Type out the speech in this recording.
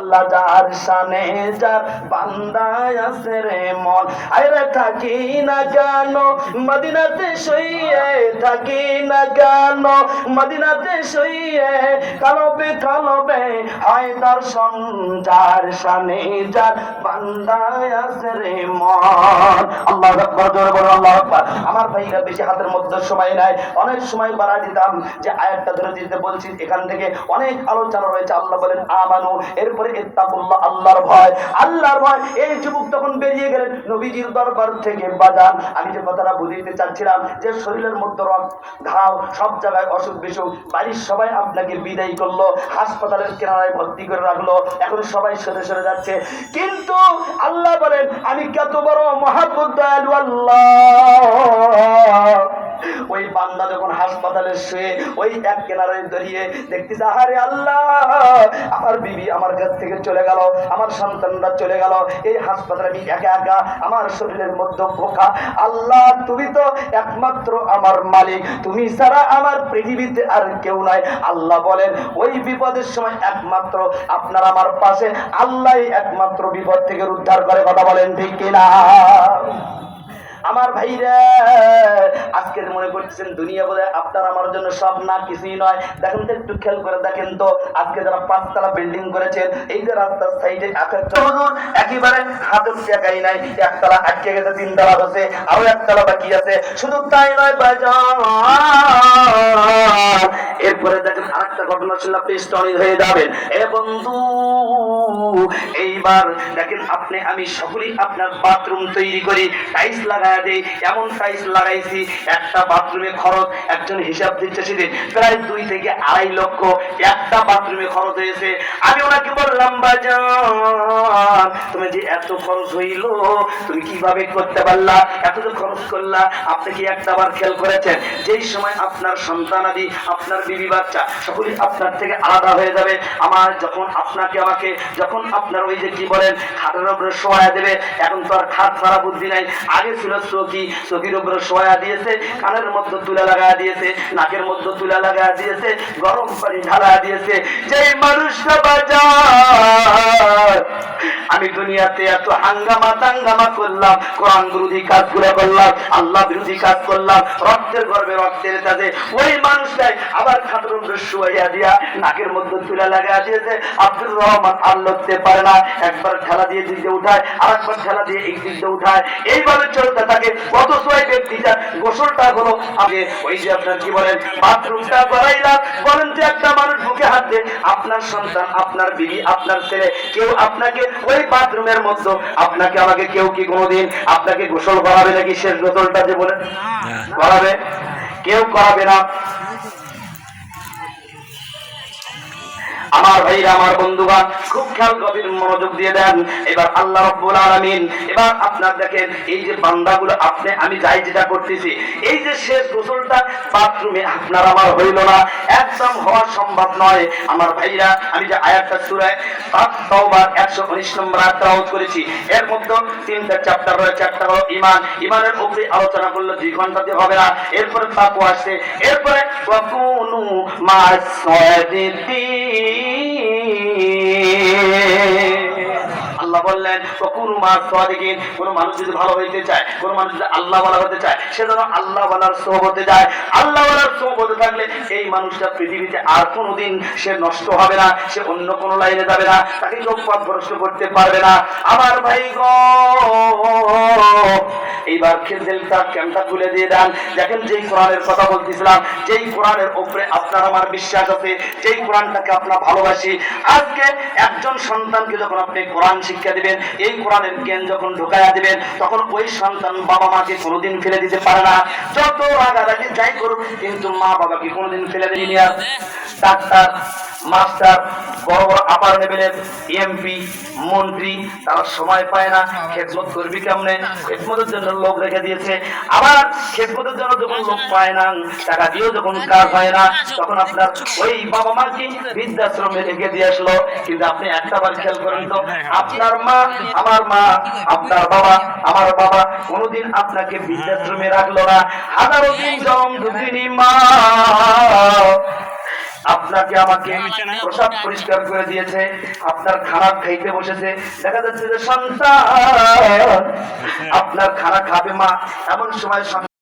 আল্লাহ যার শানে যার বান্দায় আছে রে মন, আরে থাকি না কেন মদিনাতে শুয়ে, থাকি না কেন মদিনাতে শুয়ে, কালবে কালবে হয় দর্শন যার শানে যার বান্দায় আছে রে মন। আল্লাহু আকবার, জোরে বলো আল্লাহু আকবার। আমার ভাইরা বেশি হাতের মধ্যে সময় নাই, অনেক সময় বাড়া দিতাম যে আয়াতটা ধরে দিতে বলছি, এখান থেকে অনেক আলোচনা রয়েছে। আল্লাহ বলেন আমানু, এরপরে ইত্তাকুল্লাহ, আল্লাহর ভয়, আল্লাহর ভয়। এই যুবক তখন বেরিয়ে গেলেন নবীজির দরবার থেকে। বাজান, আমি যে কথাটা বুঝাইতে চাচ্ছিলাম যে শরীরের মধ্যে রক্ত ঘাও, সব জায়গায় অসুখ বিসুখ, বাড়ির সবাই আপনাকে বিদায় করলো, হাসপাতালের কিনারায় ভর্তি করে রাখলো, এখন সবাই সরে সরে যাচ্ছে, কিন্তু আল্লাহ বলেন আমি কত বড় মহাব্বত দয়ালু আল্লাহ। ওই বান্দা যখন হাসপাতালে শুয়ে ওই এক কিনারায় দাঁড়িয়ে দেখতেছে, আরে আল্লাহ, আমার বিবি আমার কাছ থেকে চলে গেল, আমার সন্তানরা চলে গেল, এই হাসপাতালে আমি একা একা, আমার শরীরের মধ্যে পোকা। আল্লাহ, তুমি তো একমাত্র আমার মালিক, তুমি ছাড়া আমার পৃথিবীতে আর কেউ নাই। আল্লাহ বলেন ওই বিপদের সময় একমাত্র আপনার আমার পাশে আল্লাহ একমাত্র বিপদ থেকে উদ্ধার করে। কথা বলেন ঠিক কিনা? আমার ভাইরা, আজকে মনে করতেছেন দুনিয়া বলে আপনার আমার জন্য সব না, কিছুই নয়। দেখেন তো, একটু খেয়াল করে দেখেন তো, আজকে যারা 5 তলা বিল্ডিং করেছেন, এই যে রাস্তার সাইডে একেবারে হাতের জায়গায় নাই, 1 তলা আটকে গেছে, 3 তলা হচ্ছে, আরো 1 তলা বাকি আছে। শুধু তাই নয় বাজার, এরপরে দেখেন আরেকটা ঘটনা শুনলে আপনি স্টনিক হয়ে যাবেন। এ বন্ধু, এইবার দেখেন আপনি আমি সকলেই আপনার বাথরুম তৈরি করি, টাইলস লাগাই দেই, এমন টাইলস লাগাইছি একটা বাথরুমে খরচ, একজন হিসাব দিচ্ছে সেদিন প্রায় 2 থেকে 2.5 লক্ষ একটা বাথরুমে খরচ হয়েছে। আমি ওনাকে বললাম, বাজান তুমি যে এত খরচ হইল তুমি কিভাবে করতে পারলা, এত যে খরচ করলা, আপনি কি একটাবার খেয়াল করেছেন যেই সময় আপনার সন্তানাদি, আপনার বিবি বাচ্চা সকলেই আপনার থেকে আলাদা হয়ে যাবে, আমার যখন আপনাকে আমাকে যখন আপনার ওই যে কি বলেন খাটের উপরে শোয়া দেবে, এখন তো আর খাট ছাড়া বুদ্ধি নাই, আগে ছিল চৌকি, চৌকির উপরে শোয়া দিয়েছে, কানের মধ্যে তুলা লাগা দিয়েছে, নাকের মধ্যে তুলা লাগা দিয়েছে, গরম পানি ঢালা দিয়েছে। যেই মানুষটা বাজার আমি দুনিয়াতে এত হাঙ্গামা তাঙ্গামা করলাম, কোরআন বিরোধী কাজগুলো করলাম, আল্লাহ বিরোধী কাজ করলাম, রক্তের গর্বে রক্তের কাজে, ওই মানুষটাই আবার খাটের উপরে শোয়া দিয়া নাকের মধ্যে তুলা লাগা দিয়েছে। আব্দুর রহমান আর লড়তে পারে না, একবার ঠেলা দিয়ে দিকে উঠায়, আরেকবার ঠেলা দিয়ে এই দিকে উঠায়, এইভাবে চলতে থাকে। অথচ ওই ব্যক্তিটা গোসলটা হলো আগে ওই যে আপনার কি বলেন বাথরুমটা করাইলাম, বলেন যে একটা মানুষ বুকে হাত দিয়ে আপনার সন্তান, আপনার বিবি, আপনার ছেলে, কেউ আপনাকে ওই বাথরুমের মধ্যে আপনাকে আমাকে কেউ কি কোনোদিন আপনাকে গোসল করাবে নাকি? শেষ গোসলটা যে বলেন করাবে, কেউ করাবে না। আমার ভাইরা, আমার বন্ধুগণ, খুব খেয়াল গভীর মনোযোগ দিয়ে দেন। এবার আল্লাহ রাব্বুল আলামিন, এবার আপনার দেখেন এই যে বান্দাগুলো আপনি আমি যাই যেটা করতেছি, এই যে শেষ গোসলটা বাথরুমে আপনার আমার হইল না, একদম হওয়া সম্ভব নয়। আমার ভাইরা, আমি যে আয়াতটা সূরা তাওবার 119 নম্বর আয়াত তেলাওয়াত করেছি, এর মধ্যে 3টা চ্যাপ্টার রয়েছে। একটা হলো ঈমান, ঈমানের উপরে আলোচনা করলে 2 ঘন্টাতে হবে না। এরপরে তাকওয়া আসছে, এরপরে ওয়াকুনু মা'আস সাদিকিন। আল্লাহ বললেন ওয়াকুনু মা'আস সাদিকিন, কোন মানুষ যদি ভালো হইতে চায়, কোন মানুষ যদি আল্লাহ ওয়ালা হতে চায়, সে যেন আল্লাহ ওয়ালার সোহবতে যায়। আল্লাহ ওয়ালার সোহবতে থাকলে এই মানুষটা পৃথিবীতে আর কোনোদিন সে নষ্ট হবে না, সে অন্য কোন লাইনে যাবে না, তাকে কেউ পথভ্রষ্ট করতে পারবে না। আমার ভাই গো, এইবার খেলটা ক্যাম্পটা খুলে দিয়ে দেন। দেখেন যেই কোরআনের কথা বলতেছিলাম, যেই কোরআনের উপরে আপনার আমার বিশ্বাস আছে, যেই কোরআনটাকে আপনার ভালোবাসি, আজকে একজন সন্তানকে যখন আপনি কোরআন শিক্ষা দিবেন, এই কোরআনের জ্ঞান যখন ঢোকায়া দিবেন, তখন ওই সন্তান বাবা মাকে কোনোদিন ফেলে দিতে পারে না। যত রাগারাগি যাই করুক, কিন্তু মা বাবাকে কোনোদিন ফেলে দিই না। ডাক্তার, মাস্টার, বড় বড় আপার লেভেলের এমপি, মন্ত্রী, তারা সময় পায় না, খেদমত করবি কেমনে? খেদমতের জন্য লোক রেখে দিয়েছে। আবার খেদমতের জন্য যখন লোক পায় না, টাকা দিয়েও যখন কাজ হয় না, তখন আপনার ওই বাবা মা কি বৃদ্ধাশ্রমে রেখে দিয়ে আসলো। কিন্তু আপনি একটাবার খেয়াল করেন তো, আপনার মা, আমার মা, আপনার বাবা, আমার বাবা কোনোদিন আপনাকে বৃদ্ধাশ্রমে রাখলো না। হাজারো দিন জন্ম দুদিনই মা আপনাকে আমাকে প্রসাদ পরিষ্কার করে দিয়েছে, আপনার খানা খাইতে বসেছে, দেখা যাচ্ছে যে সন্তান আপনার খানা খাবে মা, এমন সময়